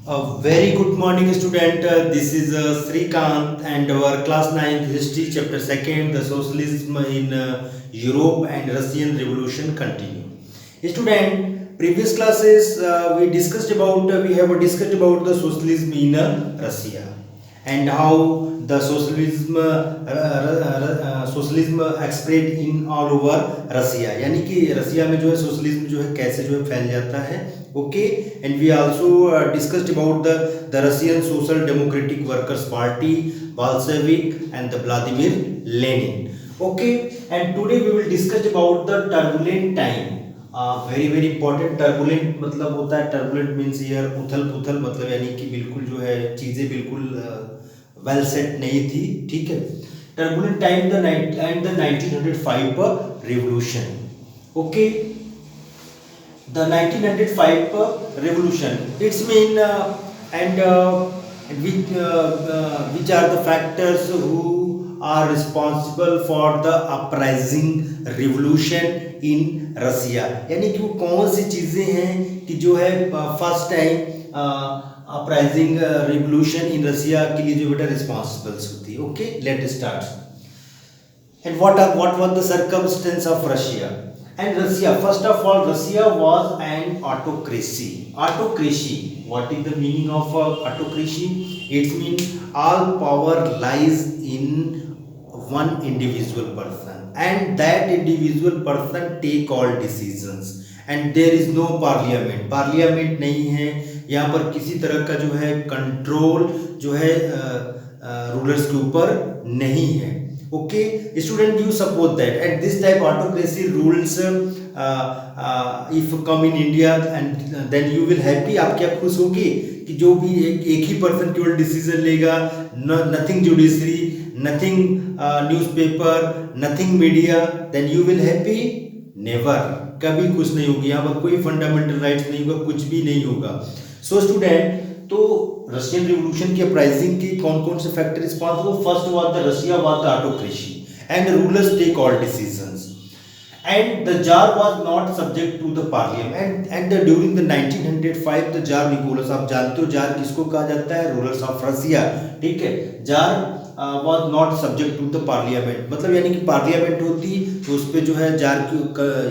A very good morning, student. This is Srikant and our class 9th history chapter 2nd, the socialism in Europe and Russian Revolution continue. Student, previous classes we have discussed about the socialism in Russia and how the socialism spread in all over रसिया, यानी कि रसिया में जो है socialism जो है कैसे जो है फैल जाता है. Okay, and we also discussed about the Russian Social Democratic Workers Party, Bolshevik and the Vladimir Lenin. Okay, and today we will discuss about the turbulent time. Very very important. Turbulent मतलब होता है, turbulent means year उथल पुथल, मतलब यानी कि बिल्कुल जो है चीज़ें बिल्कुल वेल सेट नहीं थी. ठीक है. Turbulent time the 1905 revolution. Okay, the 1905 revolution, it's mean and which are the factors who are responsible for the uprising revolution in Russia. यानी कि वो कौन सी चीज़ें हैं कि जो है first time uprising revolution in Russia के लिए जो बेटा रिस्पॉन्सिबल्स होती है. Okay, let start. And what was the circumstance of Russia? And Russia, first of all, Russia was an autocracy. Autocracy. What is the meaning of autocracy? It means all power lies in one individual person, and that individual person take all decisions. And there is no parliament. Parliament नहीं है यहाँ पर. किसी तरह का जो है control जो है रूलर्स के ऊपर नहीं है. Okay, student, you suppose that at this type autocracy rules if come in India, and then you will happy. आप क्या खुश होगी कि जो भी एक ही पर्सन केवल डिसीजन लेगा, nothing judiciary, nothing newspaper, nothing media, then you will happy? Never. कभी खुश नहीं होगी. यहाँ पर कोई फंडामेंटल राइट्स नहीं होगा, कुछ भी नहीं होगा. सो स्टूडेंट, तो रशियन रिवोल्यूशन के अपराइजिंग के कौन कौन से factor responsible? First was the Russia was the autocracy and rulers take all decisions, and the tsar was not subject to the parliament. And during the 1905 the tsar Nicholas, आप जानते हो tsar किसको कहा जाता है? Rulers of Russia. ठीक है. Tsar was not subject to the parliament, मतलब यानी कि पार्लियामेंट होती तो उस पर जो है जार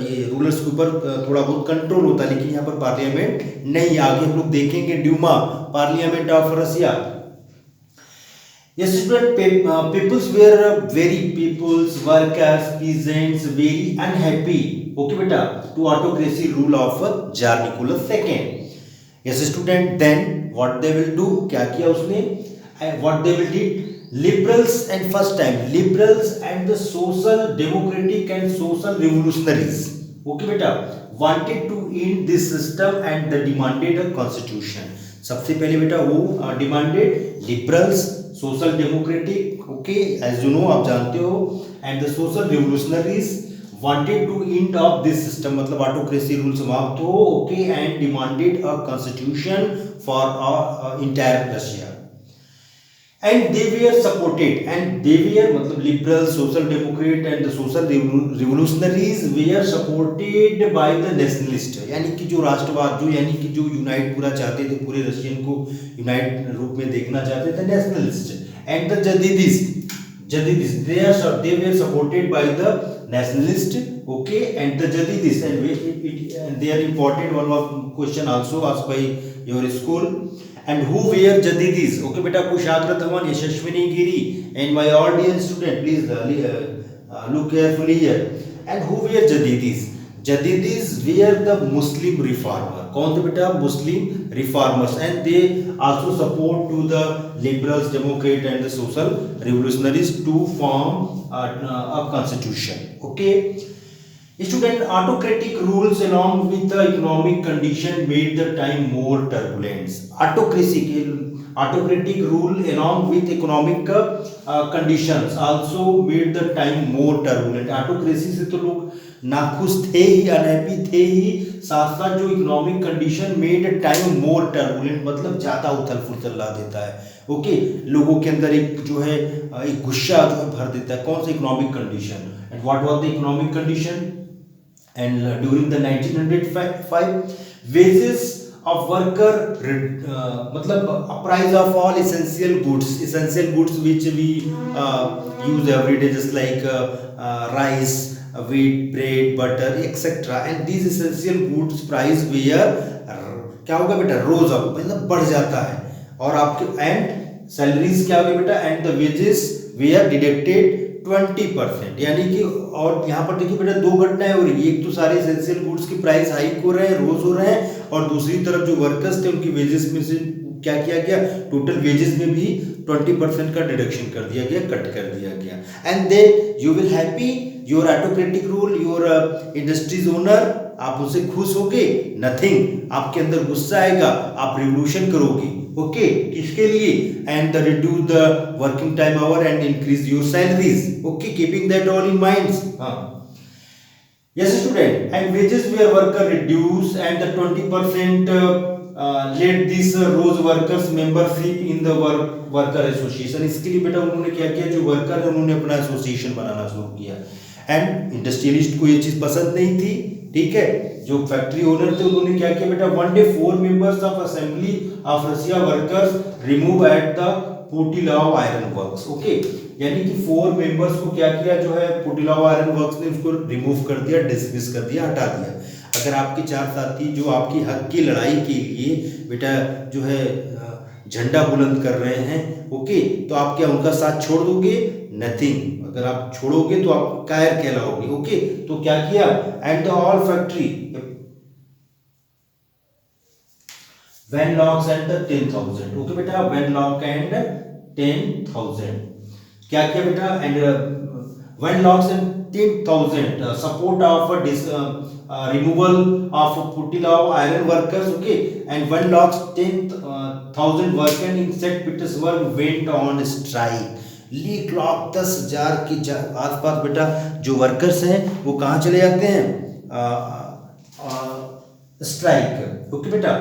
ये रूलर्स के ऊपर थोड़ा बहुत कंट्रोल होता, लेकिन यहाँ पर पार्लियामेंट नहीं. आगे हम लोग देखेंगे Duma, parliament of Russia. Yes, student, peoples were peoples, workers, peasants, very unhappy. Okay, beta, to autocracy rule of Tsar Nicholas II. Yes, student, then what they will do? क्या किया उसने? What they will do? Liberals, and first time liberals and the social democratic and social revolutionaries. Okay, beta, wanted to end this system and they demanded a constitution. सबसे पहले बेटा वो demanded liberals, social democratic, okay, as you know, आप जानते हो, and the social revolutionaries wanted to end of this system, मतलब autocracy rule समाप्त हो. Okay, and demanded a constitution for entire Russia. And they were supported, and they were मतलब liberal, social democrat and the social revolutionaries were supported by the nationalist. यानी कि जो राष्ट्रवाद, जो यानी कि जो यूनाइट पूरा चाहते थे, पूरे रशियन को यूनाइट रूप में देखना चाहते थे, nationalist. And the Jadidis, they were supported by the nationalist. Okay, and the Jadidis, and they are important. One of question also asked by your school. And who were Jadidis? Okay, beta, Kushagra Dhawan, Yashashwini Giri, and my audience student, please look carefully here. And who were Jadidis? Jadidis were the Muslim reformer. कौन थे बेटा? Muslim reformers, and they also support to the liberals, democrat, and the social revolutionaries to form a constitution. Okay. Student, autocratic rules along with the economic condition made the time more turbulent. Autocratic rule along with economic conditions also made the time more turbulent. Autocracy से तो लोग नाखुश थे ही, unhappy थे ही, साथ साथ जो economic condition made time more turbulent, मतलब ज़्यादा उथल फुथल ला देता है. ओके, लोगों के अंदर एक जो है एक गुस्सा जो है भर देता है. कौन सा? Economic condition. And what was the economic condition? And during the 1905 wages of worker मतलब price of all essential goods which we use every day, just like rice, wheat, bread, butter, etc. and these essential goods price where क्या होगा बेटा, रोज up मतलब बढ़ जाता है, और आपके एंड सैलरीज क्या होगी बेटा, and the wages were deducted 20%, यानी कि, और यहाँ पर देखिए बेटा दो घटनाएं हो रही है, एक तो सारे एसेंशियल गुड्स की प्राइस हाइक हो रहे हैं, रोज हो रहे हैं, और दूसरी तरफ जो वर्कर्स थे उनकी वेजेस में से क्या किया गया, टोटल वेजेस में भी 20% का डिडक्शन कर दिया गया, कट कर दिया गया। And then you will happy, your autocratic rule, your industries owner, आप उनसे खुश होगे, नथिंग, आपके अंदर गुस्सा आएगा, आप रिवोल्यूशन करोगे, ओके, किसके लिए, and the reduce the working time our and increase your salaries, okay, keeping that all in minds. हाँ, yes student, and wages where worker reduce and the 20% let this rose workers membership in the worker association। इसके लिए बेटा उन्होंने क्या किया, जो worker है उन्होंने अपना एसोसिएशन बनाना शुरू किया, एंड इंडस्ट्रियलिस्ट को ये चीज पसंद नहीं थी, ठीक है, जो फैक्ट्री ओनर थे उन्होंने क्या किया बेटा, 1 day 4 members of assembly of Russia workers remove at the Putilov iron works, okay, यानी कि 4 मेंबर्स को क्या किया, जो है पुटिलाव आयरन वर्क्स ने उसको रिमूव कर दिया, डिसमिस कर दिया, हटा दिया। अगर आपके 4 साथी जो आपकी हक की लड़ाई के लिए बेटा जो है झंडा बुलंद कर रहे हैं, ओके, तो आप क्या उनका साथ छोड़ दोगे, नथिंग, अगर आप छोड़ोगे तो आप कायर कहलाओगे, ओके, तो क्या किया, and the all factory Wenlock and the 10,000, okay बेटा, Wenlock and 10,000 क्या किया बेटा, and Wenlock and 10,000 support of removal of Putilov iron workers, okay, and Wenlock 10,000 workers in St. Petersburg went on strike। Leak lock 10,000 के आसपास बेटा जो workers हैं वो कहाँ चले जाते हैं, स्ट्राइक, ओके बेटा,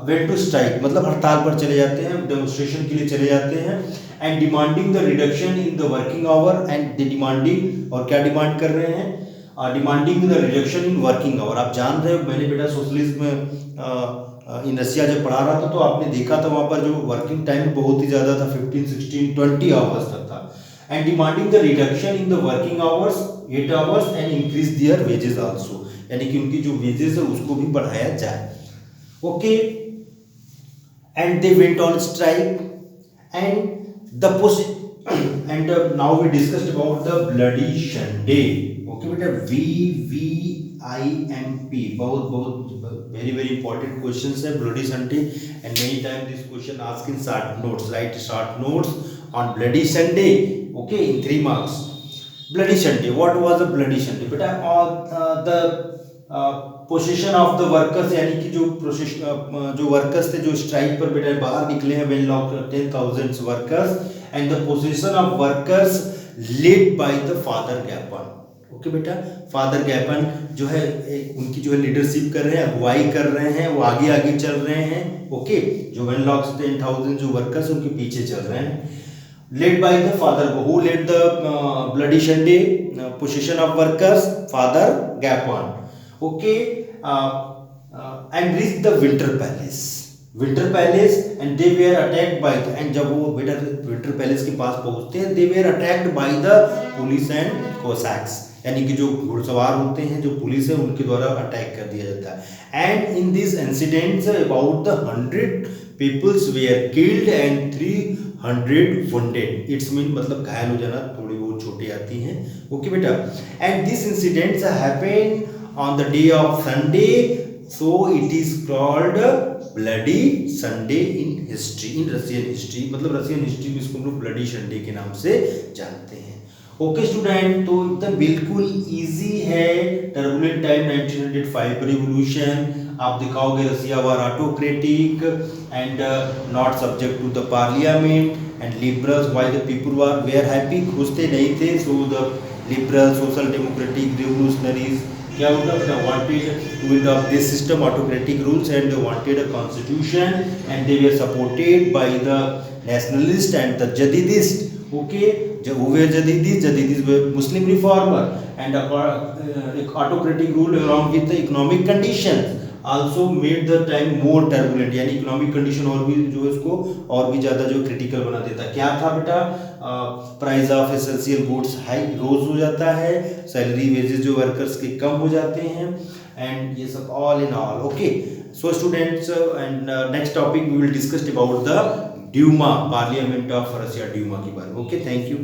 वेंट टू स्ट्राइक मतलब हड़ताल पर चले जाते हैं, डेमोन्स्ट्रेशन के लिए चले जाते हैं, and demanding the reduction in the working hour, and the demanding, और क्या डिमांड कर रहे हैं, demanding the reduction in working hour. आप जान रहे हो, मैंने बेटा सोशलिज्म इन रसिया जब पढ़ा रहा था तो आपने देखा था वहाँ पर जो वर्किंग टाइम बहुत ही ज़्यादा था, 15, 16, 20 आवर्स तक था, and demanding the reduction in the working hours 8 hours and increase their wages also, यानी कि उनकी जो वेजेस है उसको भी बढ़ाया जाए, okay, and they went on strike, and the and now we discussed about the bloody Sunday, okay beta, VVIMP, बहुत very very important questions है bloody Sunday, and many times this question asked in short notes, write short notes on bloody Sunday, okay, in 3 marks। bloody Sunday, what was the bloody Sunday beta, the position of the workers, यानी कि जो workers थे जो strike पर बेटा बाहर निकले हैं, वेनलॉक 10,000 workers, and the position of workers led by the father Gapon, okay बेटा, फादर गैपन जो है उनकी जो है लीडरशिप कर रहे हैं, अगुवाई कर रहे हैं, वो आगे आगे चल रहे हैं, ओके, जो वेनलॉक 10,000 जो वर्कर्स उनके पीछे चल रहे हैं, led by the father, who led the bloody Sunday position of workers, father Gapon, okay, and reached the winter palace and they were attacked by the, and जब वो winter palace के पास पहुंचते हैं, they were attacked by the police and Cossacks, यानी कि जो घुड़सवार होते हैं, जो पुलिस है उनके द्वारा अटैक कर दिया जाता है, and in these incidents about the 100 peoples were killed and 300 wounded, it's mean मतलब घायल हो जाना, थोड़ी बहुत चोटें आती हैं, ओके बेटा, and these incidents happen on the day of Sunday, so it is called bloody Sunday in history, in Russian history, मतलब रशियन हिस्ट्री में इसको हम लोग ब्लडी संडे के नाम से जानते हैं, ओके स्टूडेंट। तो एकदम बिल्कुल इजी है, टर्बुलेंट टाइम 1905 रिवोल्यूशन, आप दिखाओगे Russia were autocratic and not subject to the parliament, and liberals why the people were where happy, खुश थे नहीं थे, so the liberal social democratic revolutionaries क्या होता है, wanted to adopt this system autocratic rules and they wanted a constitution and they were supported by the nationalist and the Jadidist, okay, who were Jadidis were Muslim reformer and autocratic rule along with the economic conditions, also made the time more turbulent, यानी economic condition और भी जो है इसको और भी ज़्यादा जो क्रिटिकल बना देता। क्या था बेटा, price of essential goods high रोज हो जाता है, सैलरी वेजेस जो वर्कर्स के कम हो जाते हैं, एंड ये सब all in all. Okay, so students, and next topic we will discuss about the Duma, parliament of Russia, Duma के बारे में। Okay, thank you.